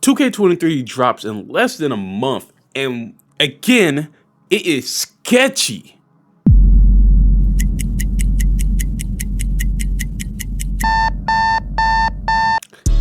2K23 drops in less than a month, and again, it is sketchy.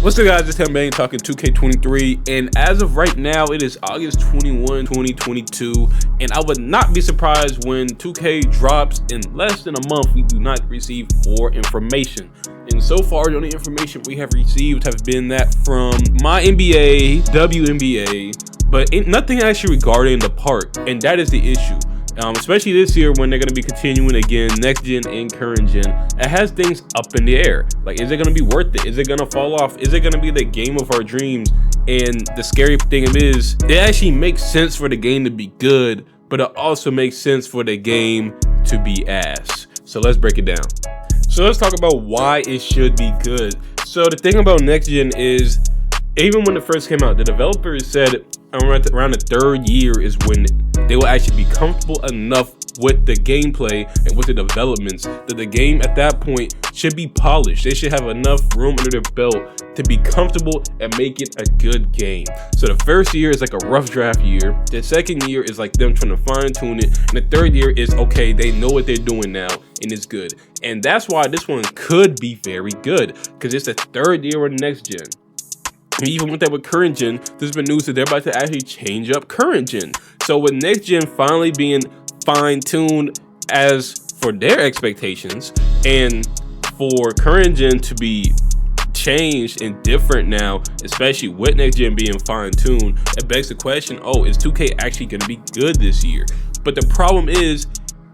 What's up, guys? It's Tim Bang talking 2K23, and as of right now, it is August 21, 2022, and I would not be surprised when 2K drops in less than a month, we do not receive more information. And so far, the only information we have received have been that from My NBA, WNBA, but nothing actually regarding the park, and that is the issue. Especially this year when they're going to be continuing again, next gen and current gen. It has things up in the air. Like, is it going to be worth it? Is it going to fall off? Is it going to be the game of our dreams? And the scary thing is, it actually makes sense for the game to be good, but it also makes sense for the game to be ass. So let's break it down. So let's talk about why it should be good. So the thing about next gen is, even when it first came out, the developers said around the third year is when they will actually be comfortable enough with the gameplay and with the developments that the game at that point should be polished. They should have enough room under their belt to be comfortable and make it a good game. So the first year is like a rough draft year. The second year is like them trying to fine tune it. And the third year is, okay, they know what they're doing now and it's good. And that's why this one could be very good, because it's the third year of next gen. And even with that, with current gen, there's been news that they're about to actually change up current gen. So with next gen finally being fine-tuned as for their expectations, and for current gen to be changed and different now, especially with next gen being fine-tuned, it begs the question, oh, is 2K actually going to be good this year? But the problem is,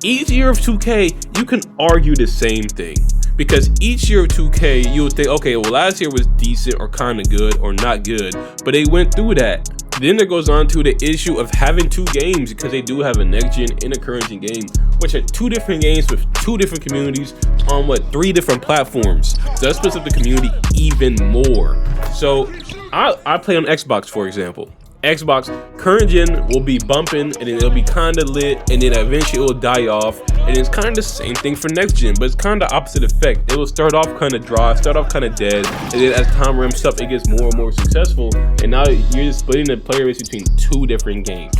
each year of 2K, you can argue the same thing. Because each year of 2K, you'll think, okay, well, last year was decent or kind of good or not good, but they went through that. Then there goes on to the issue of having two games, because they do have a next gen and a current gen game, which are two different games with two different communities on three different platforms. So that splits up the community even more. So I play on Xbox, for example. Xbox current gen will be bumping, and then it'll be kind of lit, and then eventually it will die off, and it's kind of the same thing for next gen, but it's kind of the opposite effect. It will start off kind of dry, start off kind of dead, and then as time ramps up, it gets more and more successful, and now you're just splitting the player base between two different games.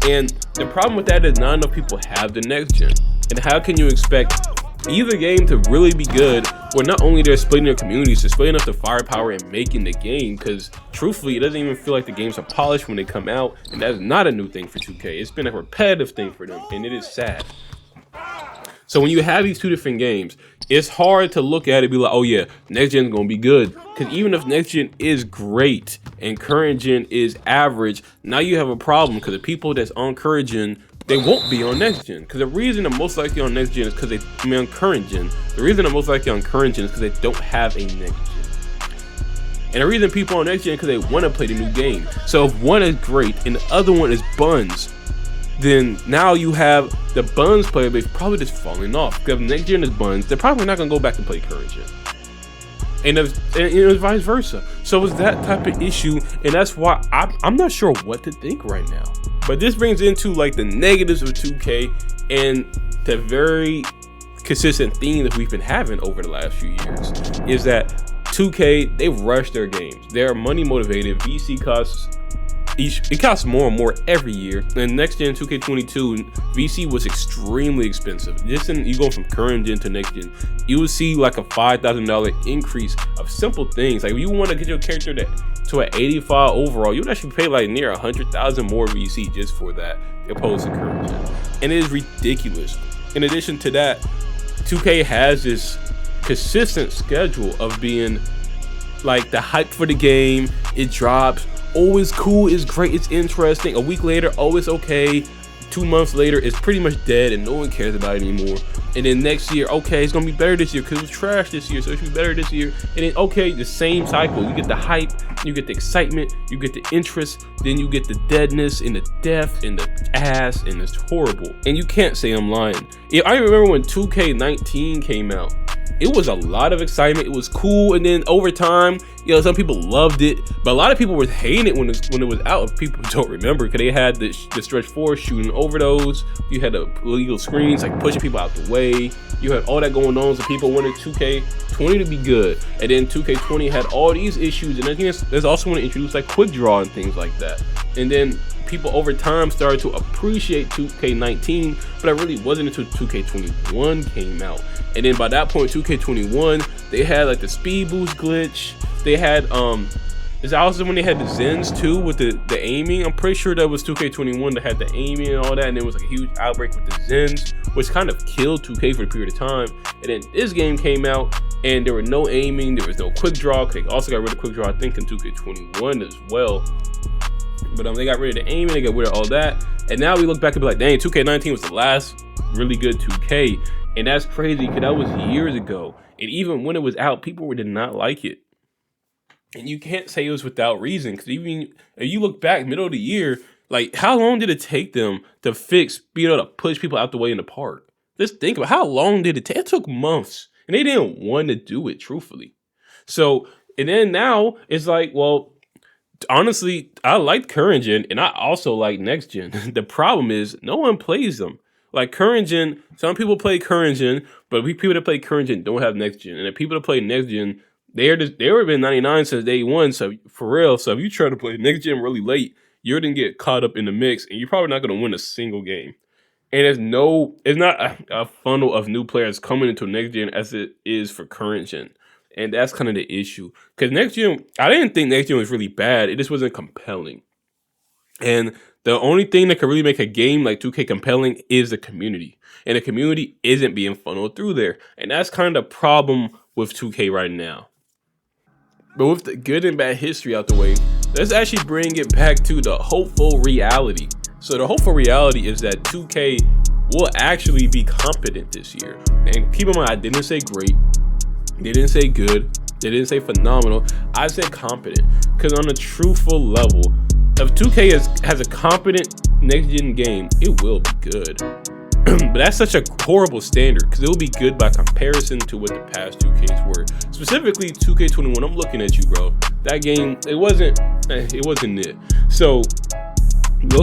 And the problem with that is not enough people have the next gen, and how can you expect either game to really be good when not only they're splitting their communities, they're splitting up the firepower and making the game? Because truthfully, it doesn't even feel like the games are polished when they come out, and that's not a new thing for 2K. It's been a repetitive thing for them, and it is sad. So when you have these two different games, it's hard to look at it and be like, oh yeah, next gen is gonna be good. Because even if next gen is great and current gen is average, now you have a problem, because the people that's on current gen, they won't be on next gen. Because the reason they're most likely on next gen is because on current gen. The reason they're most likely on current gen is because they don't have a next gen. And the reason people on next gen is because they want to play the new game. So if one is great and the other one is buns, then now you have the buns player base probably just falling off. Because if next gen is buns, they're probably not going to go back and play current gen. And it's vice versa. So it's that type of issue, and that's why I'm not sure what to think right now. But this brings into like the negatives of 2K and the very consistent theme that we've been having over the last few years is that 2K, they rush their games. They're money motivated. VC costs more and more every year. And next gen 2K22, VC was extremely expensive. You go from current gen to next gen, you will see like a $5,000 increase of simple things. Like if you want to get your character to an 85 overall, you would actually pay like near 100,000 more VC just for that, opposed to current gen. And it is ridiculous. In addition to that, 2K has this consistent schedule of being like the hype for the game. It drops. Oh, it's cool, it's great, it's interesting. A week later, oh, it's okay. 2 months later, it's pretty much dead and no one cares about it anymore. And then next year, okay, it's gonna be better this year because it was trash this year, so it should be better this year. And then, okay, the same cycle. You get the hype, you get the excitement, you get the interest, then you get the deadness and the death and the ass, and it's horrible. And you can't say I'm lying. I remember when 2K19 came out, it was a lot of excitement. It was cool, and then over time, some people loved it, but a lot of people were hating it when it was out. If people don't remember, because they had the Stretch 4 shooting overdose. You had the illegal screens like pushing people out the way. You had all that going on, so people wanted 2K20 to be good, and then 2K20 had all these issues, and I think there's also want to introduce like quick draw and things like that, and then people over time started to appreciate 2K19, but it really wasn't until 2K21 came out. And then by that point, 2K21, they had like the speed boost glitch. They had it's also when they had the Zens too with the aiming. I'm pretty sure that was 2K21 that had the aiming and all that, and there was like a huge outbreak with the Zens, which kind of killed 2K for a period of time. And then this game came out and there were no aiming, there was no quick draw. They also got rid of quick draw, I think, in 2K21 as well. But they got rid of the aiming, they got rid of all that, and now we look back and be like, dang, 2K19 was the last really good 2K, and that's crazy because that was years ago. And even when it was out, people did not like it, and you can't say it was without reason. Because even if you look back, middle of the year, like how long did it take them to be able to push people out the way in the park? Just think about how long did it take? It took months, and they didn't want to do it, truthfully. So, and then now it's like, well, honestly, I like current gen and I also like next gen. The problem is no one plays them. Like current gen, some people play current gen, but people that play current gen don't have next gen. And the people that play next gen, they were been 99 since day one. So for real, so if you try to play next gen really late, you're gonna get caught up in the mix, and you're probably not gonna win a single game. And it's not a funnel of new players coming into next gen as it is for current gen. And that's kind of the issue. Because next gen, I didn't think next gen was really bad. It just wasn't compelling. And the only thing that could really make a game like 2K compelling is the community. And the community isn't being funneled through there. And that's kind of the problem with 2K right now. But with the good and bad history out the way, let's actually bring it back to the hopeful reality. So the hopeful reality is that 2K will actually be competent this year. And keep in mind, I didn't say great. They didn't say good. They didn't say phenomenal. I said competent. Because on a truthful level, if 2K has a competent next-gen game, it will be good. But that's such a horrible standard, because it will be good by comparison to what the past 2Ks were. Specifically, 2K21, I'm looking at you, bro. That game, it wasn't it. So,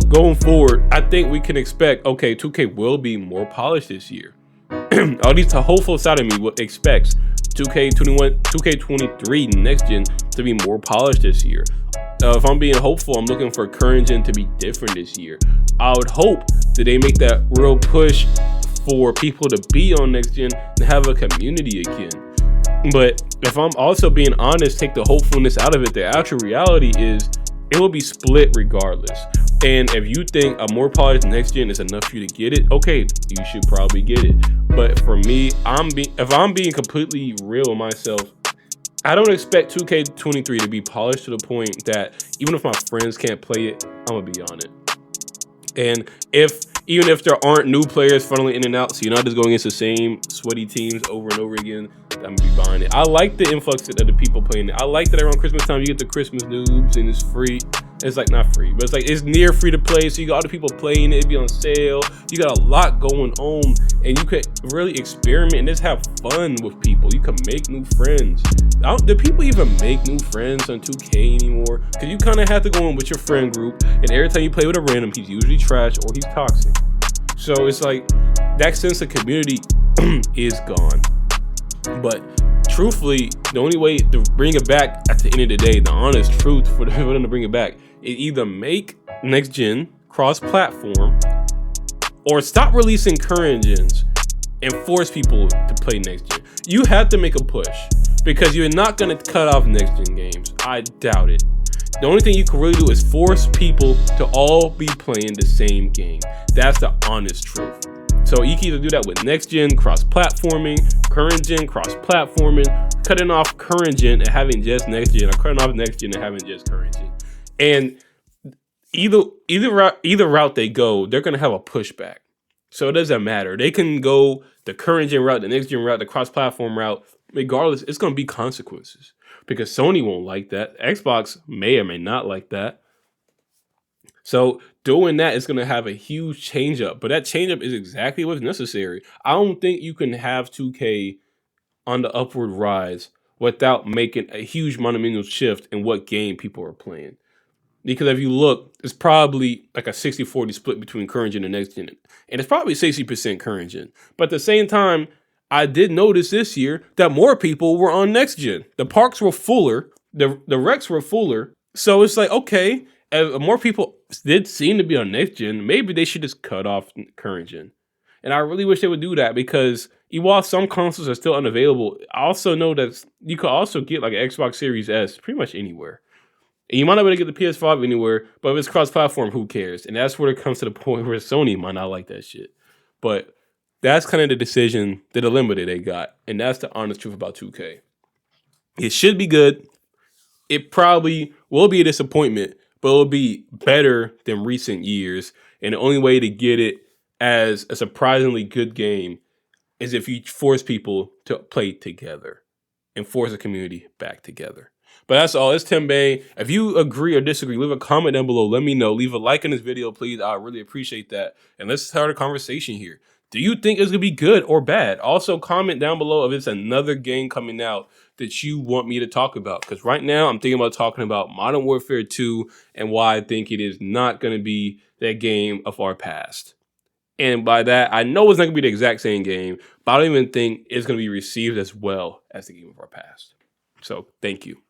going forward, I think we can expect, okay, 2K will be more polished this year. At least the hopeful side of me expects 2K21, 2K23 next gen to be more polished this year. If I'm being hopeful, I'm looking for current gen to be different this year. I would hope that they make that real push for people to be on next gen and have a community again. But if I'm also being honest, take the hopefulness out of it, the actual reality is it will be split regardless. And if you think a more polished next gen is enough for you to get it, okay, you should probably get it. But for me, if I'm being completely real with myself, I don't expect 2K23 to be polished to the point that even if my friends can't play it, I'm gonna be on it. And even if there aren't new players funneling in and out, so you're not just going against the same sweaty teams over and over again, I'm gonna be buying it. I like the influx of the people playing it. I like that around Christmas time you get the Christmas noobs and it's free. It's like not free, but it's like it's near free to play. So you got all the people playing it, it'd be on sale. You got a lot going on, and you could really experiment and just have fun with people. You can make new friends. Do people even make new friends on 2K anymore? Because you kind of have to go in with your friend group, and every time you play with a random, he's usually trash or he's toxic. So it's like that sense of community is gone. But truthfully, the only way to bring it back at the end of the day, the honest truth for them to bring it back, is either make next gen cross-platform or stop releasing current gens and force people to play next gen. You have to make a push because you're not going to cut off next gen games. I doubt it. The only thing you can really do is force people to all be playing the same game. That's the honest truth. So you can either do that with next gen cross-platforming, current gen cross-platforming, cutting off current gen and having just next gen, or cutting off next gen and having just current gen. And either route they go, they're gonna have a pushback. So it doesn't matter. They can go the current gen route, the next gen route, the cross-platform route. Regardless, it's gonna be consequences because Sony won't like that. Xbox may or may not like that. So doing that is going to have a huge change up, but that change up is exactly what's necessary. I don't think you can have 2K on the upward rise without making a huge monumental shift in what game people are playing. Because if you look, it's probably like a 60-40 split between current gen and next gen. And it's probably 60% current gen. But at the same time, I did notice this year that more people were on next gen. The parks were fuller, the wrecks were fuller. So it's like, okay, if more people did seem to be on next gen, maybe they should just cut off current gen. And I really wish they would do that because while some consoles are still unavailable, I also know that you could also get like an Xbox Series S pretty much anywhere. And you might not be able to get the PS5 anywhere, but if it's cross-platform, who cares? And that's where it comes to the point where Sony might not like that shit. But that's kind of the decision, the dilemma that they got. And that's the honest truth about 2K. It should be good. It probably will be a disappointment, but it'll be better than recent years. And the only way to get it as a surprisingly good game is if you force people to play together and force the community back together. But that's all. It's Tim Bain. If you agree or disagree, leave a comment down below. Let me know. Leave a like on this video, please. I really appreciate that. And let's start a conversation here. Do you think it's going to be good or bad? Also, comment down below if it's another game coming out that you want me to talk about. Because right now, I'm thinking about talking about Modern Warfare 2 and why I think it is not going to be that game of our past. And by that, I know it's not going to be the exact same game, but I don't even think it's going to be received as well as the game of our past. So, thank you.